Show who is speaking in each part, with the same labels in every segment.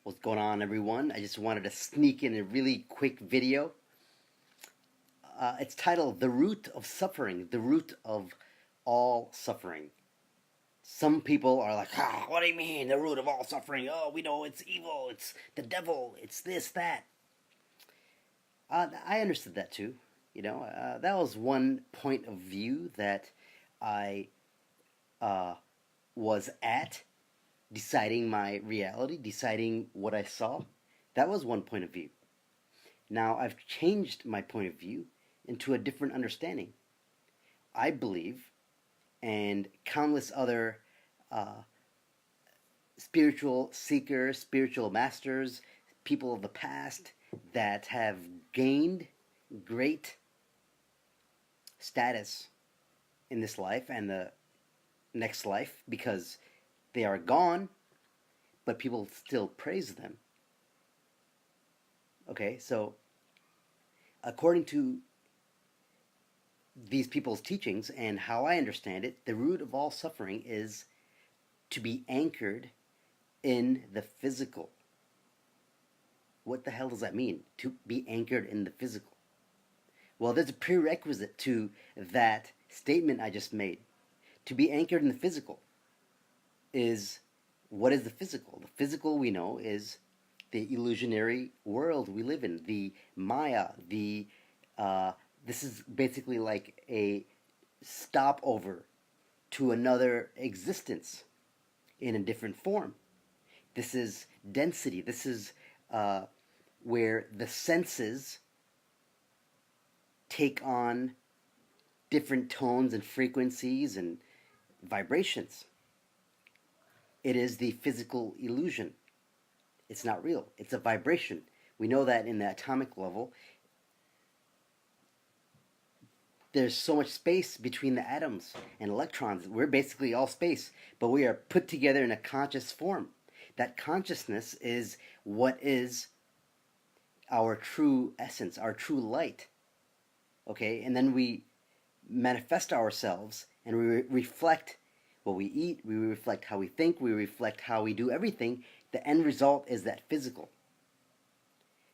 Speaker 1: What's going on, everyone? I just wanted to sneak in a really quick video. It's titled The Root of Suffering, the Root of All Suffering. Some people are like, what do you mean, the root of all suffering? Oh, we know it's evil, it's the devil, it's this, that. I understood that too. That was one point of view that I uh, was at, deciding my reality, deciding what I saw. That was one point of view. Now I've changed my point of view into a different understanding. I believe, and countless other uh, spiritual seekers, spiritual masters, people of the past that have gained great status in this life and the next life because they are gone, but people still praise them. Okay, so according to these people's teachings and how I understand it, the root of all suffering is to be anchored in the physical. What the hell does that mean? To be anchored in the physical. Well, there's a prerequisite to that statement I just made. To be anchored in the physical is, what is the physical? The physical, we know, is the illusionary world we live in, the Maya, this is basically like a stopover to another existence in a different form. This is density. This is where the senses take on different tones and frequencies and vibrations. It is the physical illusion. It's not real. It's a vibration. We know that in the atomic level, there's so much space between the atoms and electrons. We're basically all space, but we are put together in a conscious form. That consciousness is what is our true essence, our true light. Okay, and then we manifest ourselves and we reflect what we eat, we reflect how we think, we reflect how we do everything. The end result is that physical.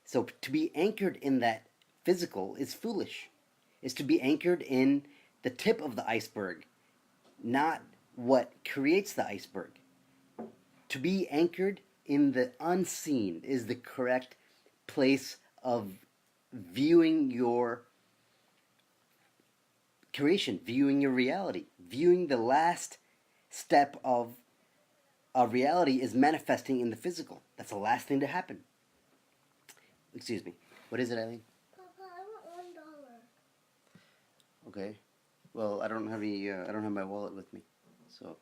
Speaker 1: So to be anchored in that physical is foolish. Is to be anchored in the tip of the iceberg, not what creates the iceberg. To be anchored in the unseen is the correct place of viewing your creation, viewing your reality, viewing the last step of a reality is manifesting in the physical. That's the last thing to happen. Excuse me. What is it, Eileen?
Speaker 2: Papa, I want $1.
Speaker 1: Okay. Well, I don't have any. I don't have my wallet with me, so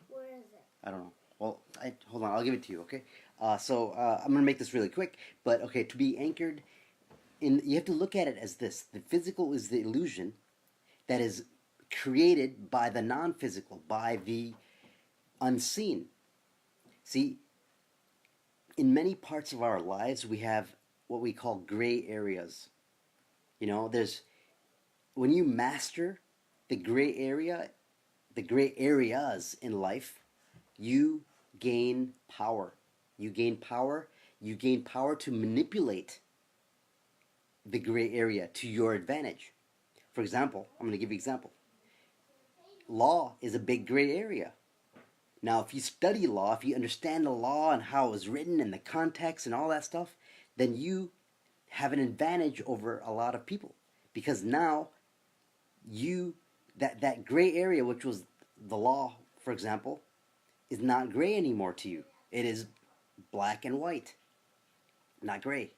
Speaker 2: Where is it?
Speaker 1: I don't know. Well, hold on. I'll give it to you. Okay. I'm gonna make this really quick. But okay, to be anchored in, you have to look at it as this: the physical is the illusion that is created by the non-physical, by the unseen. See, in many parts of our lives, we have what we call gray areas. There's when you master the gray area, the gray areas in life, you gain power. You gain power. You gain power to manipulate the gray area to your advantage. For example, I'm going to give you an example. Law is a big gray area. Now, if you study law, if you understand the law and how it was written and the context and all that stuff, then you have an advantage over a lot of people, because now you that gray area, which was the law, for example, is not gray anymore to you. It is black and white, not gray.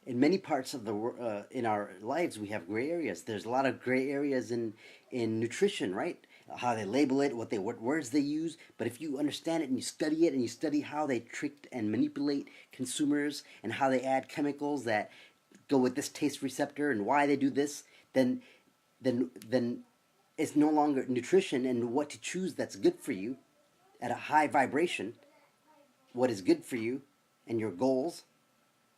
Speaker 1: In many parts of the in our lives, we have gray areas. There's a lot of gray areas in nutrition, right? How they label it, what words they use. But if you understand it and you study it and you study how they tricked and manipulate consumers and how they add chemicals that go with this taste receptor and why they do this, then it's no longer nutrition and what to choose that's good for you at a high vibration, what is good for you and your goals,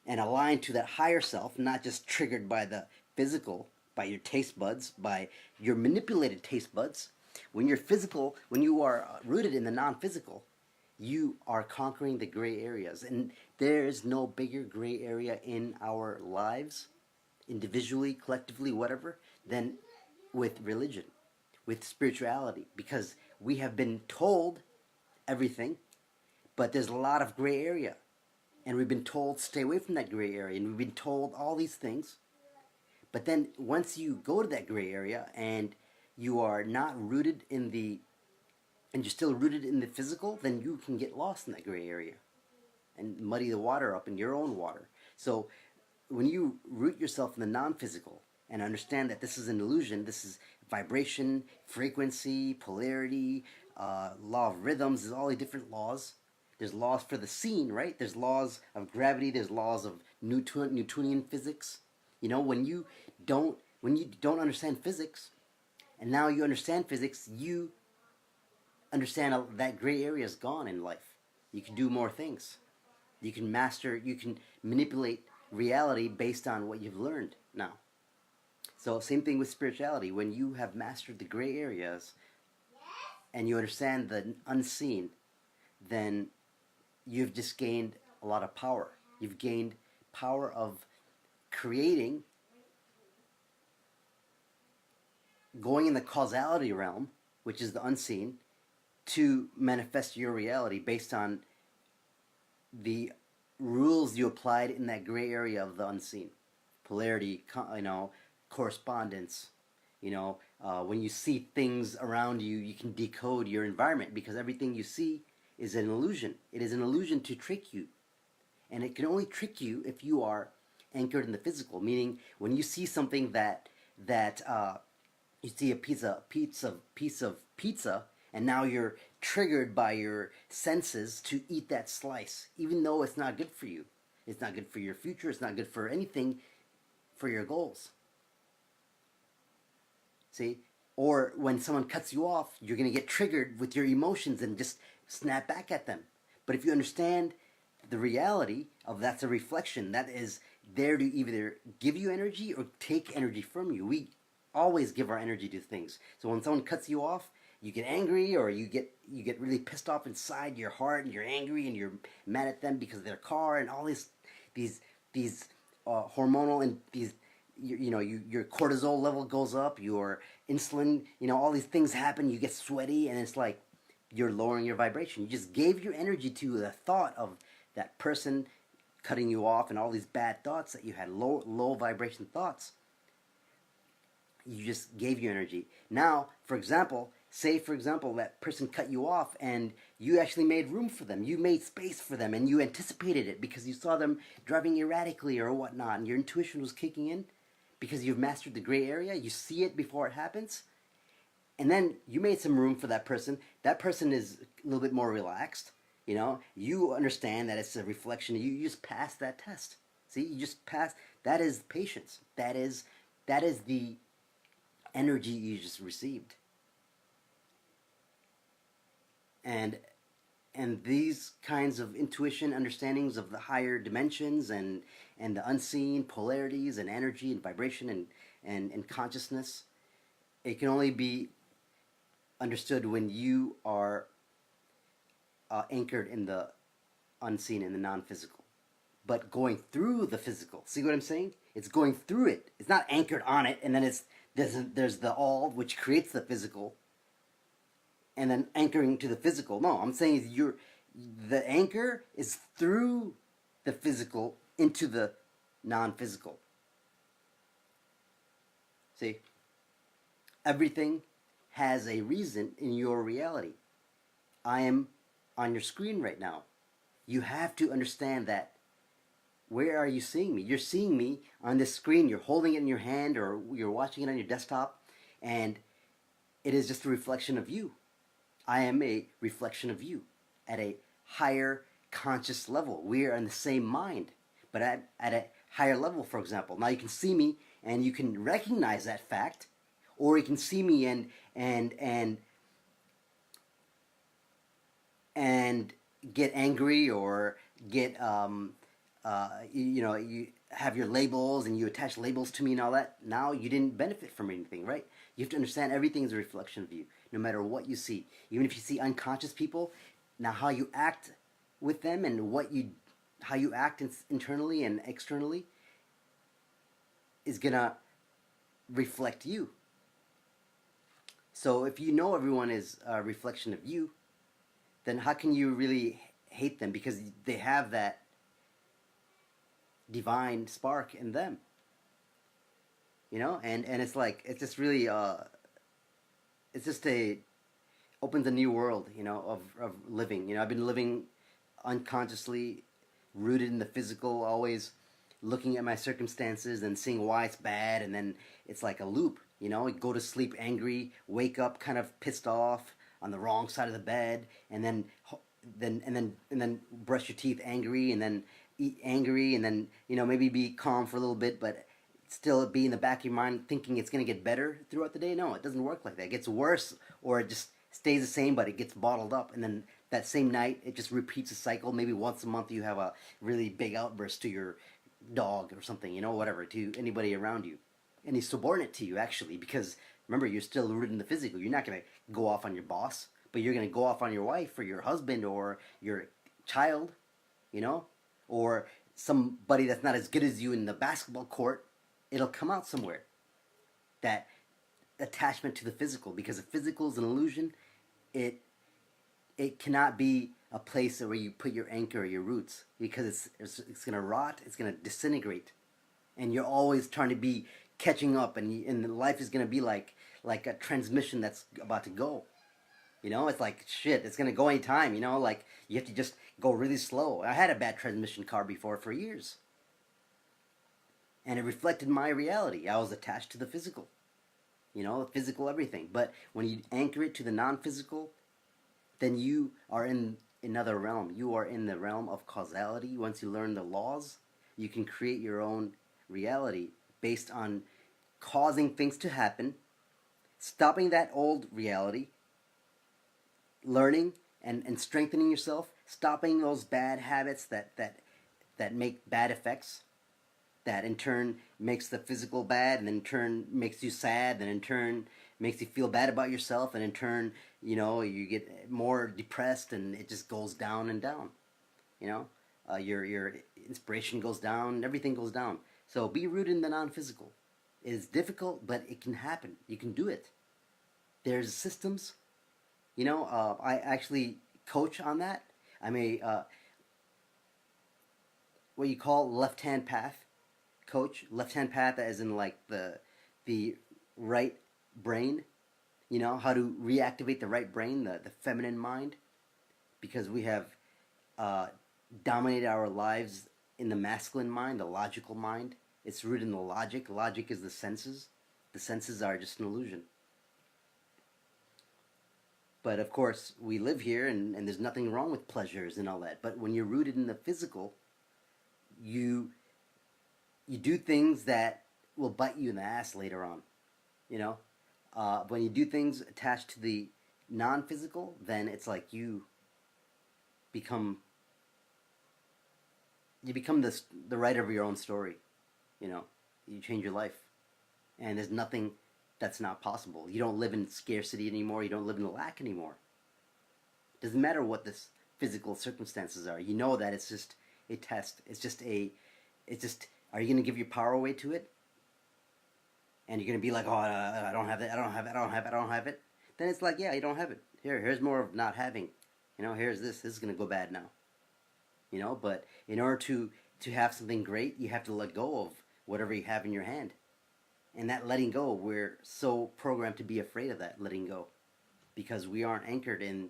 Speaker 1: and aligned to that higher self, not just triggered by the physical, by your taste buds, by your manipulated taste buds. When you're physical, when you are rooted in the non-physical, you are conquering the gray areas. And there is no bigger gray area in our lives, individually, collectively, whatever, than with religion, with spirituality, because we have been told everything, but there's a lot of gray area. And we've been told stay away from that gray area, and we've been told all these things. But then once you go to that gray area and you are not rooted in the, and you're still rooted in the physical, then you can get lost in that gray area and muddy the water up in your own water. So when you root yourself in the non-physical and understand that this is an illusion, this is vibration, frequency, polarity, law of rhythms, there's all the different laws. There's laws for the seen, right? There's laws of gravity, there's laws of Newtonian physics. You know, when you don't understand physics, and now you understand physics, you understand that gray area is gone in life. You can do more things. You can manipulate reality based on what you've learned now. So same thing with spirituality. When you have mastered the gray areas and you understand the unseen, then you've just gained a lot of power. You've gained power of creating, going in the causality realm, which is the unseen, to manifest your reality based on the rules you applied in that gray area of the unseen. Polarity, correspondence. When you see things around you, you can decode your environment because everything you see is an illusion. It is an illusion to trick you. And it can only trick you if you are anchored in the physical, meaning when you see something that you see a piece of pizza, and now you're triggered by your senses to eat that slice, even though it's not good for you. It's not good for your future. It's not good for anything, for your goals. See? Or when someone cuts you off, you're going to get triggered with your emotions and just snap back at them. But if you understand the reality of that's a reflection, that is there to either give you energy or take energy from you. We always give our energy to things. So when someone cuts you off, you get angry, or you get really pissed off inside your heart, and you're angry and you're mad at them because of their car and all these hormonal and these your cortisol level goes up, your insulin, all these things happen. You get sweaty, and it's like you're lowering your vibration. You just gave your energy to the thought of that person cutting you off and all these bad thoughts that you had, low vibration thoughts. You just gave your energy. Now, for example, that person cut you off and you actually made room for them. You made space for them and you anticipated it because you saw them driving erratically or whatnot, and your intuition was kicking in because you've mastered the gray area. You see it before it happens. And then you made some room for that person. That person is a little bit more relaxed. You understand that it's a reflection. You just passed that test. See, you just passed. That is patience. That is the energy you just received. And these kinds of intuition understandings of the higher dimensions and the unseen polarities and energy and vibration and consciousness, it can only be understood when you are anchored in the unseen and the non-physical. But going through the physical, see what I'm saying? It's going through it. It's not anchored on it, and then there's the all, which creates the physical, and then anchoring to the physical. No, I'm saying the anchor is through the physical into the non-physical. See? Everything has a reason in your reality. I am on your screen right now. You have to understand that. Where are you seeing me? You're seeing me on this screen. You're holding it in your hand, or you're watching it on your desktop, and it is just a reflection of you. I am a reflection of you at a higher conscious level. We are in the same mind, but at a higher level, for example. Now you can see me and you can recognize that fact, or you can see me and get angry, or get you have your labels and you attach labels to me and all that. Now you didn't benefit from anything, right? You have to understand everything is a reflection of you, no matter what you see. Even if you see unconscious people, Now, how you act with them and how you act internally and externally is gonna reflect you. So if you know everyone is a reflection of you, then how can you really hate them because they have that divine spark in them, you know? And it's like it's just really it's just a opens a new world, you know, of living. You know, I've been living unconsciously rooted in the physical, always looking at my circumstances and seeing why it's bad, and then it's like a loop. You know, go to sleep angry, wake up kind of pissed off on the wrong side of the bed, and then brush your teeth angry, and then eat angry, and then maybe be calm for a little bit, but still be in the back of your mind thinking it's going to get better throughout the day. No, it doesn't work like that. It gets worse, or it just stays the same, but it gets bottled up, and then that same night it just repeats a cycle. Maybe once a month you have a really big outburst to your dog or something, whatever, to anybody around you, and he's subordinate to you actually, because remember, you're still rooted in the physical. You're not going to go off on your boss, but you're going to go off on your wife or your husband or your child, you know, or somebody that's not as good as you in the basketball court. It'll come out somewhere, that attachment to the physical, because the physical is an illusion. It cannot be a place where you put your anchor or your roots, because it's going to rot, it's going to disintegrate, and you're always trying to be catching up, and life is going to be like a transmission that's about to go. It's like shit. It's going to go anytime. Like you have to just go really slow. I had a bad transmission car before for years, and it reflected my reality. I was attached to the physical, physical everything. But when you anchor it to the non-physical, then you are in another realm. You are in the realm of causality. Once you learn the laws, you can create your own reality based on causing things to happen, stopping that old reality, learning and strengthening yourself, stopping those bad habits that make bad effects, that in turn makes the physical bad, and in turn makes you sad, and in turn makes you feel bad about yourself, and in turn, you get more depressed, and it just goes down and down. Your inspiration goes down, everything goes down. So be rooted in the non-physical. It is difficult, but it can happen. You can do it. There's systems. I actually coach on that. I'm a what you call left-hand path coach. Left-hand path, as in like the right brain. How to reactivate the right brain, the feminine mind, because we have dominated our lives in the masculine mind, the logical mind. It's rooted in the logic. Logic is the senses. The senses are just an illusion. But of course, we live here, and there's nothing wrong with pleasures and all that. But when you're rooted in the physical, you do things that will bite you in the ass later on. When you do things attached to the non-physical, then it's like you become the writer of your own story. You change your life, and there's nothing that's not possible. You don't live in scarcity anymore. You don't live in lack anymore. It doesn't matter what the physical circumstances are. You know that it's just a test. It's just are you going to give your power away to it? And you're going to be like, oh, I don't have it, I don't have it, I don't have it, I don't have it. Then it's like, yeah, you don't have it. Here's more of not having. Here's this. This is going to go bad now. But in order to have something great, you have to let go of whatever you have in your hand. And that letting go, we're so programmed to be afraid of that letting go, because we aren't anchored in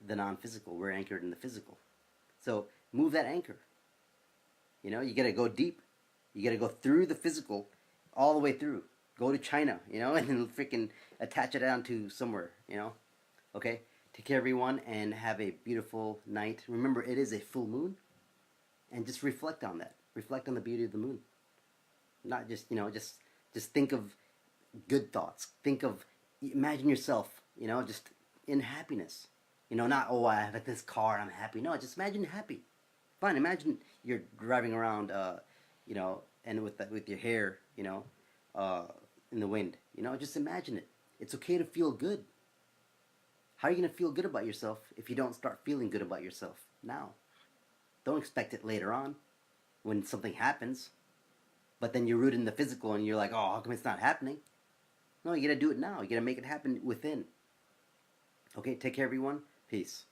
Speaker 1: the non-physical. We're anchored in the physical. So move that anchor. You got to go deep. You got to go through the physical, all the way through. Go to China, and then freaking attach it down to somewhere, Okay? Take care, everyone, and have a beautiful night. Remember, it is a full moon, and just reflect on that. Reflect on the beauty of the moon. Not just, just think of good thoughts. Imagine yourself, just in happiness. Not, oh, I have this car and I'm happy. No, just imagine happy. Fine, imagine you're driving around, and with your hair, in the wind. Just imagine it. It's okay to feel good. How are you going to feel good about yourself if you don't start feeling good about yourself now? Don't expect it later on when something happens. But then you're rooted in the physical and you're like, oh, how come it's not happening? No, you got to do it now. You got to make it happen within. Okay, take care, everyone. Peace.